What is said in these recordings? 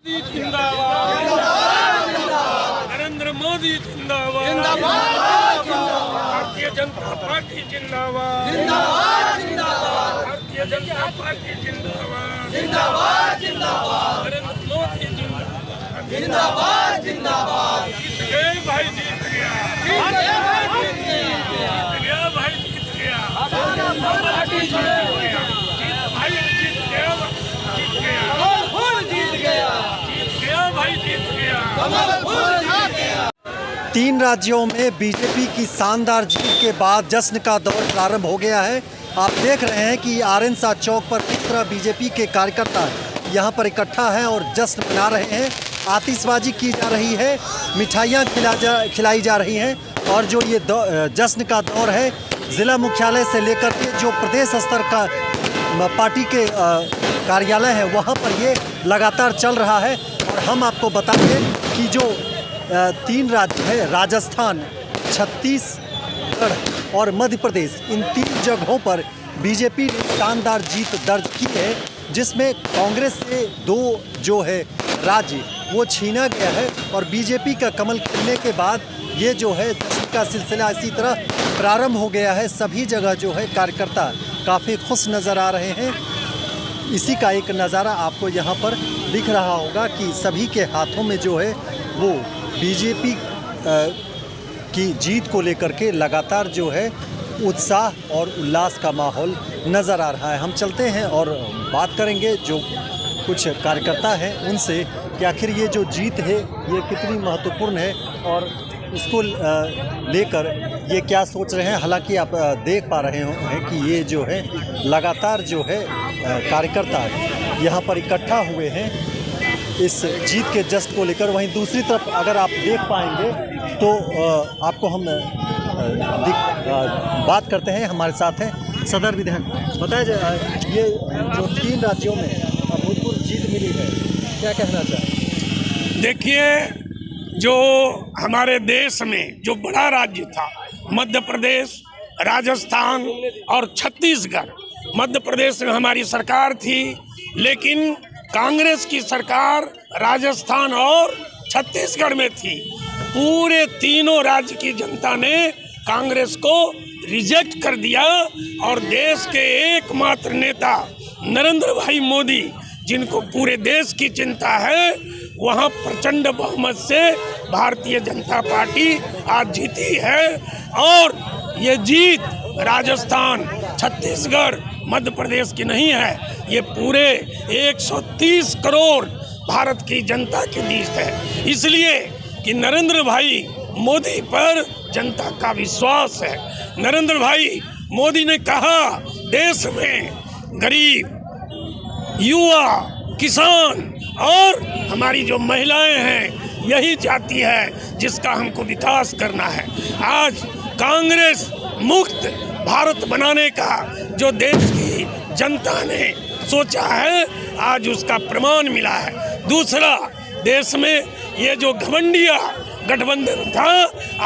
जिंदाबाद, नरेंद्र मोदी जिंदाबाद, भारतीय जनता पार्टी जिंदाबाद, भारतीय जनता पार्टी जिंदाबाद, नरेंद्र मोदी जिंदाबाद, जीत गए भाई, जीत गया, जीत गया भाई, जीत गया, भाई जीत गया, भाई जीत गया। 3 राज्यों में बीजेपी की शानदार जीत के बाद जश्न का दौर प्रारंभ हो गया है। आप देख रहे हैं कि आर्यन शाह चौक पर किस तरह बीजेपी के कार्यकर्ता यहां पर इकट्ठा हैं और जश्न मना रहे हैं। आतिशबाजी की जा रही है, मिठाइयां खिलाई जा रही हैं और जो ये जश्न का दौर है ज़िला मुख्यालय से लेकर के जो प्रदेश स्तर का पार्टी के कार्यालय है वहाँ पर ये लगातार चल रहा है। और हम आपको बता दें कि जो 3 राज्य है, राजस्थान, छत्तीसगढ़ और मध्य प्रदेश, इन 3 जगहों पर बीजेपी ने शानदार जीत दर्ज की है, जिसमें कांग्रेस से 2 जो है राज्य वो छीना गया है। और बीजेपी का कमल खिलने के बाद ये जो है जश्न का सिलसिला इसी तरह प्रारंभ हो गया है। सभी जगह जो है कार्यकर्ता काफ़ी खुश नज़र आ रहे हैं। इसी का एक नज़ारा आपको यहाँ पर दिख रहा होगा कि सभी के हाथों में जो है वो बीजेपी की जीत को लेकर के लगातार जो है उत्साह और उल्लास का माहौल नज़र आ रहा है। हम चलते हैं और बात करेंगे जो कुछ कार्यकर्ता हैं उनसे कि आखिर ये जो जीत है ये कितनी महत्वपूर्ण है और इसको लेकर ये क्या सोच रहे हैं। हालांकि आप देख पा रहे हैं कि ये जो है लगातार जो है कार्यकर्ता यहाँ पर इकट्ठा हुए हैं इस जीत के जश्न को लेकर। वहीं दूसरी तरफ अगर आप देख पाएंगे तो आपको हम बात करते हैं, हमारे साथ हैं सदर विधायक। बताया ये जो 3 राज्यों में अभूतपूर्व जीत मिली है, क्या कहना चाहें? देखिए, जो हमारे देश में जो बड़ा राज्य था मध्य प्रदेश, राजस्थान और छत्तीसगढ़, मध्य प्रदेश में हमारी सरकार थी, लेकिन कांग्रेस की सरकार राजस्थान और छत्तीसगढ़ में थी। पूरे तीनों राज्य की जनता ने कांग्रेस को रिजेक्ट कर दिया और देश के एकमात्र नेता नरेंद्र भाई मोदी, जिनको पूरे देश की चिंता है, वहाँ प्रचंड बहुमत से भारतीय जनता पार्टी आज जीती है। और ये जीत राजस्थान, छत्तीसगढ़, मध्य प्रदेश की नहीं है, ये पूरे 130 करोड़ भारत की जनता की जीत है। इसलिए कि नरेंद्र भाई मोदी पर जनता का विश्वास है। नरेंद्र भाई मोदी ने कहा देश में गरीब, युवा, किसान और हमारी जो महिलाएं हैं यही चाहती है जिसका हमको विकास करना है। आज कांग्रेस मुक्त भारत बनाने का जो देश की जनता ने सोचा है, आज उसका प्रमाण मिला है। दूसरा, देश में ये जो घमंडिया गठबंधन था,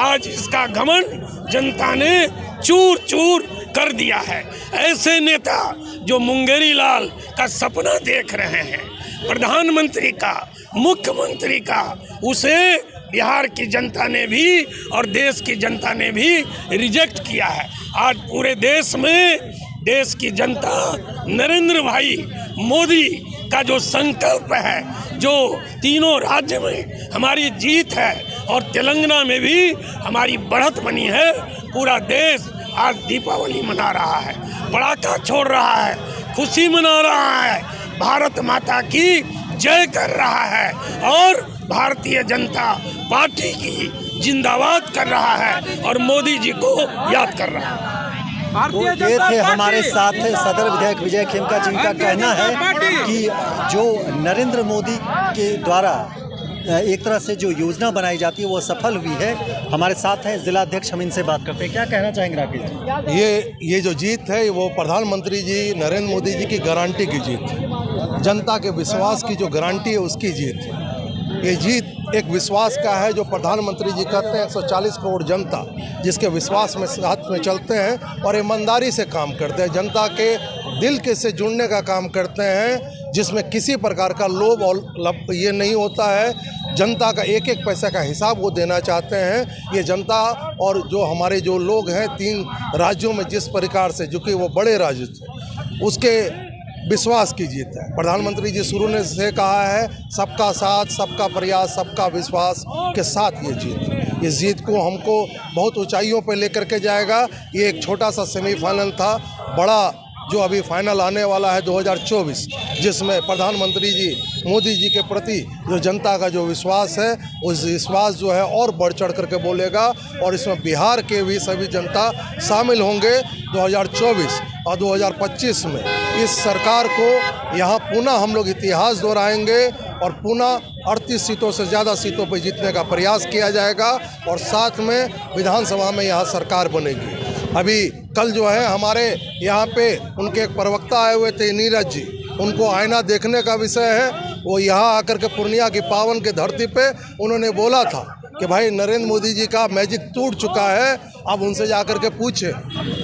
आज इसका घमंड जनता ने चूर चूर कर दिया है। ऐसे नेता जो मुंगेरी लाल का सपना देख रहे हैं, प्रधानमंत्री का, मुख्यमंत्री का, उसे बिहार की जनता ने भी और देश की जनता ने भी रिजेक्ट किया है। आज पूरे देश में देश की जनता नरेंद्र भाई मोदी का जो संकल्प है, जो तीनों राज्य में हमारी जीत है और तेलंगाना में भी हमारी बढ़त बनी है, पूरा देश आज दीपावली मना रहा है, पटाखा छोड़ रहा है, खुशी मना रहा है, भारत माता की जय कर रहा है और भारतीय जनता पार्टी की जिंदाबाद कर रहा है और मोदी जी को याद कर रहा है। तो ये थे हमारे साथ सदर विधायक विजय खेमका, जिनका कहना है कि जो नरेंद्र मोदी के द्वारा एक तरह से जो योजना बनाई जाती है वो सफल हुई है। हमारे साथ हैं जिला अध्यक्ष, हम इनसे बात करते हैं। क्या कहना चाहेंगे राकेश जी? ये जो जीत है वो प्रधानमंत्री जी नरेंद्र मोदी जी की गारंटी की जीत है, जनता के विश्वास की जो गारंटी है उसकी जीत है। ये जीत एक विश्वास का है, जो प्रधानमंत्री जी कहते हैं 140 करोड़ जनता जिसके विश्वास में साथ में चलते हैं और ईमानदारी से काम करते हैं, जनता के दिल के से जुड़ने का काम करते हैं, जिसमें किसी प्रकार का लोभ और ये नहीं होता है। जनता का एक एक पैसे का हिसाब वो देना चाहते हैं। ये जनता और जो हमारे जो लोग हैं 3 राज्यों में जिस प्रकार से, जो कि वो बड़े राज्य थे, उसके विश्वास की जीत है। प्रधानमंत्री जी शुरू ने से कहा है, सबका साथ, सबका प्रयास, सबका विश्वास के साथ ये जीत। इस जीत को हमको बहुत ऊंचाइयों पर लेकर के जाएगा। ये एक छोटा सा सेमीफाइनल था, बड़ा जो अभी फाइनल आने वाला है 2024, जिसमें प्रधानमंत्री जी मोदी जी के प्रति जो जनता का जो विश्वास है, उस विश्वास जो है और बढ़ चढ़ करके बोलेगा। और इसमें बिहार के भी सभी जनता शामिल होंगे। 2024 और 2025 में इस सरकार को यहाँ पुनः हम लोग इतिहास दोहराएंगे और पुनः 38 सीटों से ज़्यादा सीटों पर जीतने का प्रयास किया जाएगा और साथ में विधानसभा में यहाँ सरकार बनेगी। अभी कल जो है हमारे यहाँ पे उनके एक प्रवक्ता आए हुए थे, नीरज जी, उनको आईना देखने का विषय है। वो यहाँ आकर के पूर्णिया की पावन की धरती पे उन्होंने बोला था कि भाई नरेंद्र मोदी जी का मैजिक टूट चुका है। अब उनसे जाकर के पूछे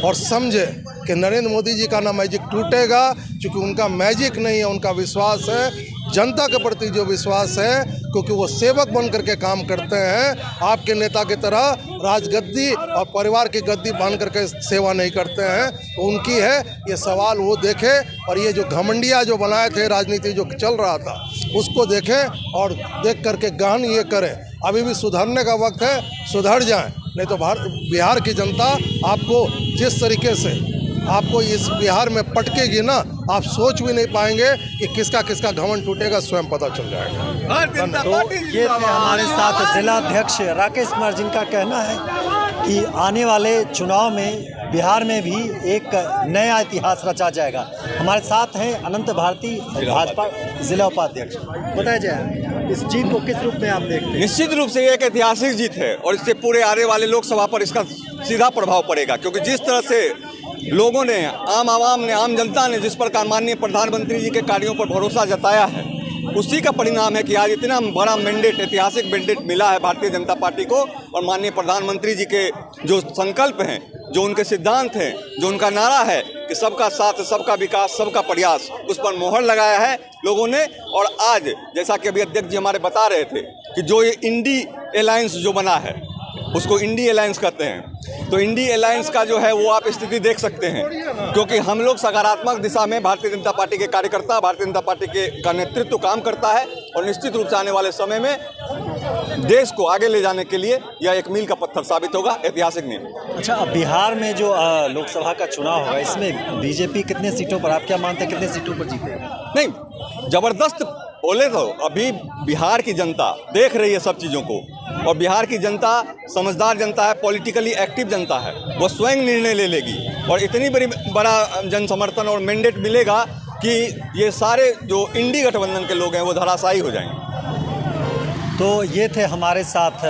और समझे कि नरेंद्र मोदी जी का ना मैजिक टूटेगा, क्योंकि उनका मैजिक नहीं है, उनका विश्वास है, जनता के प्रति जो विश्वास है, क्योंकि वो सेवक बन करके काम करते हैं। आपके नेता की तरह राजगद्दी और परिवार की गद्दी बांध करके सेवा नहीं करते हैं। तो उनकी है ये सवाल, वो देखे और ये जो घमंडिया जो बनाए थे, राजनीति जो चल रहा था, उसको देखें और देख करके गहन ये करें। अभी भी सुधरने का वक्त है, सुधर जाएं, नहीं तो बिहार की जनता आपको जिस तरीके से आपको इस बिहार में पटकेगी ना, आप सोच भी नहीं पाएंगे कि किसका किसका घमंड टूटेगा, स्वयं पता चल जाएगा। तो ये थे हमारे साथ जिला अध्यक्ष राकेश कुमार, जिनका कहना है कि आने वाले चुनाव में बिहार में भी एक नया इतिहास रचा जाएगा। हमारे साथ हैं अनंत भारती, भाजपा जिला उपाध्यक्ष। बताया जाए इस जीत को किस रूप में आप देखते हैं? निश्चित रूप से ये एक ऐतिहासिक जीत है और इससे पूरे आने वाले लोकसभा पर इसका सीधा प्रभाव पड़ेगा, क्योंकि जिस तरह से लोगों ने, आम आवाम ने, आम जनता ने जिस प्रकार माननीय प्रधानमंत्री जी के कार्यों पर भरोसा जताया है, उसी का परिणाम है कि आज इतना बड़ा मैंडेट, ऐतिहासिक मैंडेट मिला है भारतीय जनता पार्टी को। और माननीय प्रधानमंत्री जी के जो संकल्प हैं, जो उनके सिद्धांत हैं, जो उनका नारा है कि सबका साथ, सबका विकास, सबका प्रयास, उस पर मोहर लगाया है लोगों ने। और आज जैसा कि अभी अध्यक्ष जी हमारे बता रहे थे कि जो ये इंडी अलायंस जो बना है, उसको इंडी अलायंस कहते हैं। तो इंडी अलायंस का जो है वो आप स्थिति देख सकते हैं, क्योंकि हम लोग सकारात्मक दिशा में भारतीय जनता पार्टी के कार्यकर्ता, भारतीय जनता पार्टी का नेतृत्व काम करता है और निश्चित रूप से आने वाले समय में देश को आगे ले जाने के लिए यह एक मील का पत्थर साबित होगा, ऐतिहासिक नहीं। अच्छा, अब बिहार में जो लोकसभा का चुनाव होगा, इसमें बीजेपी कितने सीटों पर, आप क्या मानते हैं कितने सीटों पर जीतेगी? नहीं, जबरदस्त बोले तो अभी बिहार की जनता देख रही है सब चीज़ों को, और बिहार की जनता समझदार जनता है, पॉलिटिकली एक्टिव जनता है, वो स्वयं निर्णय ले लेगी और इतनी बड़ा जन समर्थन और मैंडेट मिलेगा कि ये सारे जो इंडी गठबंधन के लोग हैं वो धराशायी हो जाएंगे। तो ये थे हमारे साथ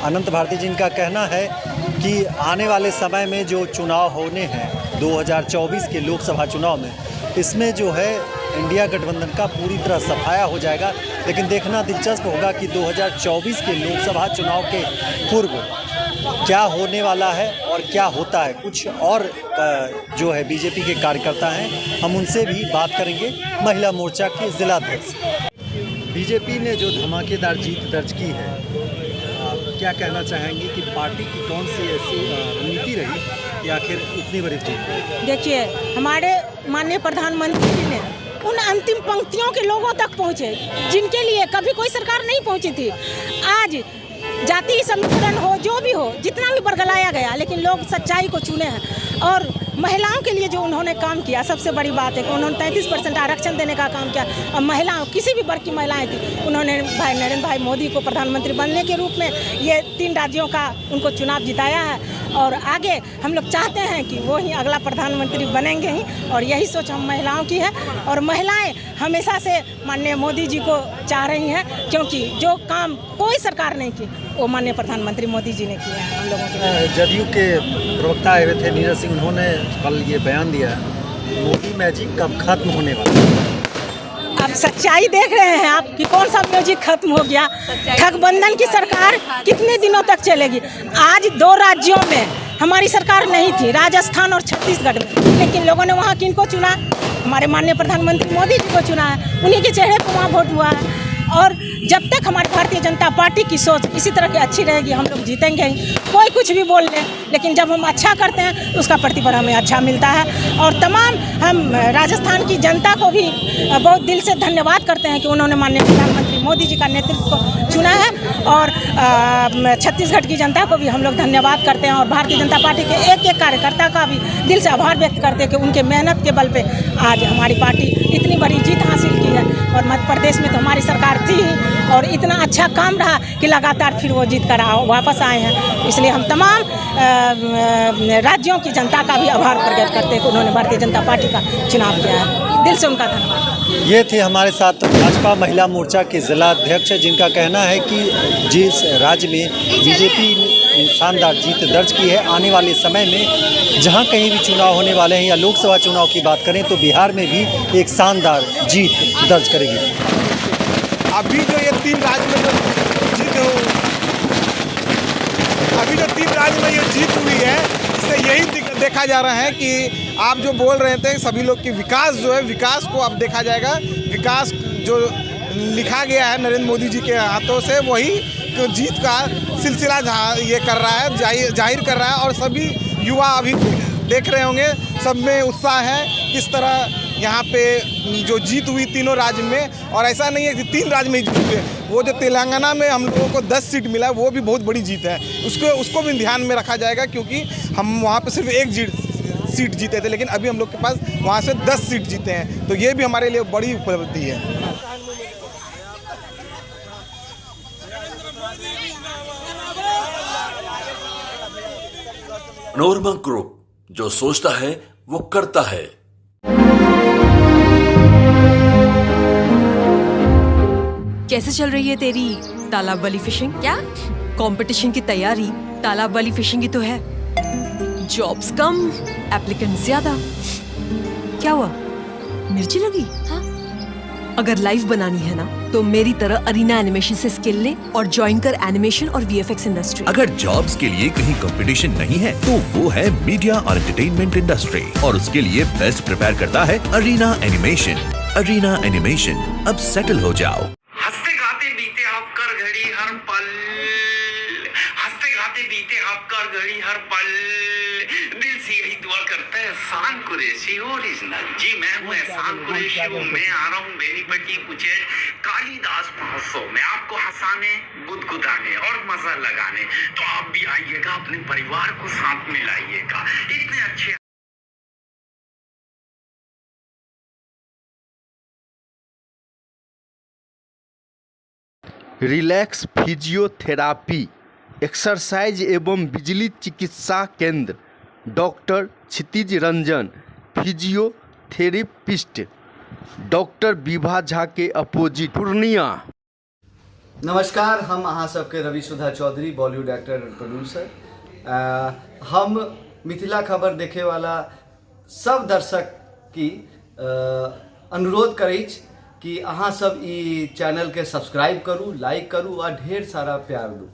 अनंत भारती, जिनका कहना है कि आने वाले समय में जो चुनाव होने हैं 2024 के लोकसभा चुनाव में, इसमें जो है इंडिया गठबंधन का पूरी तरह सफाया हो जाएगा। लेकिन देखना दिलचस्प होगा कि 2024 के लोकसभा चुनाव के पूर्व क्या होने वाला है और क्या होता है। कुछ और जो है बीजेपी के कार्यकर्ता हैं, हम उनसे भी बात करेंगे। महिला मोर्चा के जिलाध्यक्ष, बीजेपी ने जो धमाकेदार जीत दर्ज की है, आप क्या कहना चाहेंगे कि पार्टी की कौन सी ऐसी रणनीति रही कि आखिर इतनी बड़ी जीत? देखिए, हमारे माननीय प्रधानमंत्री जी ने उन अंतिम पंक्तियों के लोगों तक पहुँचे जिनके लिए कभी कोई सरकार नहीं पहुँची थी। आज जाति समीकरण हो, जो भी हो, जितना भी बरगलाया गया, लेकिन लोग सच्चाई को चुने हैं। और महिलाओं के लिए जो उन्होंने काम किया, सबसे बड़ी बात है कि उन्होंने 33% आरक्षण देने का काम किया। और महिलाओं, किसी भी वर्ग की महिलाएं थी, उन्होंने भाई नरेंद्र भाई मोदी को प्रधानमंत्री बनने के रूप में ये 3 राज्यों का उनको चुनाव जिताया है। और आगे हम लोग चाहते हैं कि वो ही अगला प्रधानमंत्री बनेंगे ही, और यही सोच हम महिलाओं की है। और महिलाएं हमेशा से माननीय मोदी जी को चाह रही हैं, क्योंकि जो काम कोई सरकार नहीं की, वो माननीय प्रधानमंत्री मोदी जी ने किया है हम लोगों के। जदयू के प्रवक्ता आए हुए थे नीरज सिंह, उन्होंने कल ये बयान दिया, मोदी मैजिक कब खत्म होने वाला है? अब सच्चाई देख रहे हैं आप कि कौन सा म्यूजिक खत्म हो गया। गठबंधन की सरकार कितने दिनों तक चलेगी? आज 2 राज्यों में हमारी सरकार नहीं थी राजस्थान और छत्तीसगढ़ में, लेकिन लोगों ने वहाँ किनको चुना? हमारे माननीय प्रधानमंत्री मोदी जी को चुना है, उन्हीं के चेहरे पर वहाँ वोट हुआ है। और जब तक हमारी भारतीय जनता पार्टी की सोच इसी तरह की अच्छी रहेगी, हम लोग जीतेंगे ही। कोई कुछ भी बोल ले, लेकिन जब हम अच्छा करते हैं तो उसका प्रतिफल हमें अच्छा मिलता है। और तमाम हम राजस्थान की जनता को भी बहुत दिल से धन्यवाद करते हैं कि उन्होंने माननीय प्रधानमंत्री मोदी जी का नेतृत्व को चुना है। और छत्तीसगढ़ की जनता को भी हम लोग धन्यवाद करते हैं और भारतीय जनता पार्टी के एक एक कार्यकर्ता का भी दिल से आभार व्यक्त करते हैं कि उनके मेहनत के बल पे आज हमारी पार्टी इतनी बड़ी जीत हासिल की है। और मध्य प्रदेश में तो हमारी सरकार थी ही और इतना अच्छा काम रहा कि लगातार फिर वो जीत कर वापस आए हैं। इसलिए हम तमाम राज्यों की जनता का भी आभार प्रकट करते हैं कि उन्होंने भारतीय जनता पार्टी का चुनाव किया है। दिल से उनका धन्यवाद। ये थे हमारे साथ भाजपा महिला मोर्चा के जिला अध्यक्ष, जिनका कहना है कि जिस राज्य में बीजेपी ने शानदार जीत दर्ज की है, आने वाले समय में जहां कहीं भी चुनाव होने वाले हैं या लोकसभा चुनाव की बात करें तो बिहार में भी एक शानदार जीत दर्ज करेगी। अभी जो ये 3 राज्य में जो जीत हुई है, इससे यही देखा जा रहा है कि आप जो बोल रहे थे सभी लोग की विकास जो है, विकास को अब देखा जाएगा। विकास जो लिखा गया है नरेंद्र मोदी जी के हाथों से, वही जीत का सिलसिला ये कर रहा है, जाहिर कर रहा है। और सभी युवा अभी देख रहे होंगे, सब में उत्साह है किस तरह यहाँ पे जो जीत हुई तीनों राज्य में। और ऐसा नहीं है कि 3 राज्य में ही जीत हुए, वो जो तेलंगाना में हम लोगों को 10 सीट मिला है, वो भी बहुत बड़ी जीत है। उसको भी ध्यान में रखा जाएगा, क्योंकि हम वहाँ पे सिर्फ 1 सीट जीते थे, लेकिन अभी हम लोग के पास वहाँ से 10 सीट जीते हैं। तो ये भी हमारे लिए बड़ी उपलब्धि है। मनोरमा ग्रुप, जो सोचता है वो करता है। कैसे चल रही है तेरी तालाब वाली फिशिंग? क्या कंपटीशन की तैयारी तालाब वाली फिशिंग की तो है। जॉब्स कम, एप्लीकेंट ज्यादा। क्या हुआ, मिर्ची लगी? हाँ? अगर लाइव बनानी है ना तो मेरी तरह अरीना एनिमेशन से स्किल ले और ज्वाइन कर एनिमेशन और वीएफएक्स इंडस्ट्री। अगर जॉब्स के लिए कहीं कंपटीशन नहीं है तो वो है मीडिया और एंटरटेनमेंट इंडस्ट्री, और उसके लिए बेस्ट प्रिपेयर करता है अरीना एनिमेशन। अरीना एनिमेशन, अब सेटल हो जाओ। हंसते गाते बीते आप कर घड़ी हर पल, हंसते गाते बीते आप कर घड़ी हर पल, दिल से यही दुआ करता है एहसान कुरैशी ओरिजिनल। जी मैं हूँ एहसान कुरैशी, मैं आ रहा हूँ बेनीपट्टी कुचेर कालिदास महोत्सव में आपको हंसाने, गुदगुदाने और मजा लगाने। तो आप भी आइएगा, अपने परिवार को साथ में लाइएगा। इतने अच्छे रिलैक्स फिजियोथेरापी एक्सरसाइज एवं बिजली चिकित्सा केंद्र, डॉक्टर क्षितिज रंजन फिजियोथेरेपिस्ट, डॉक्टर विभा झा के अपोजिट, पूर्णिया। नमस्कार, हम अहाँ सबके रवि सुधा चौधरी, बॉलीवुड एक्टर और प्रोड्यूसर। हम मिथिला खबर देखे वाला सब दर्शक की अनुरोध करैछ कि अहाँ सब ई चैनल के सब्सक्राइब करू, लाइक करू और ढेर सारा प्यार दू।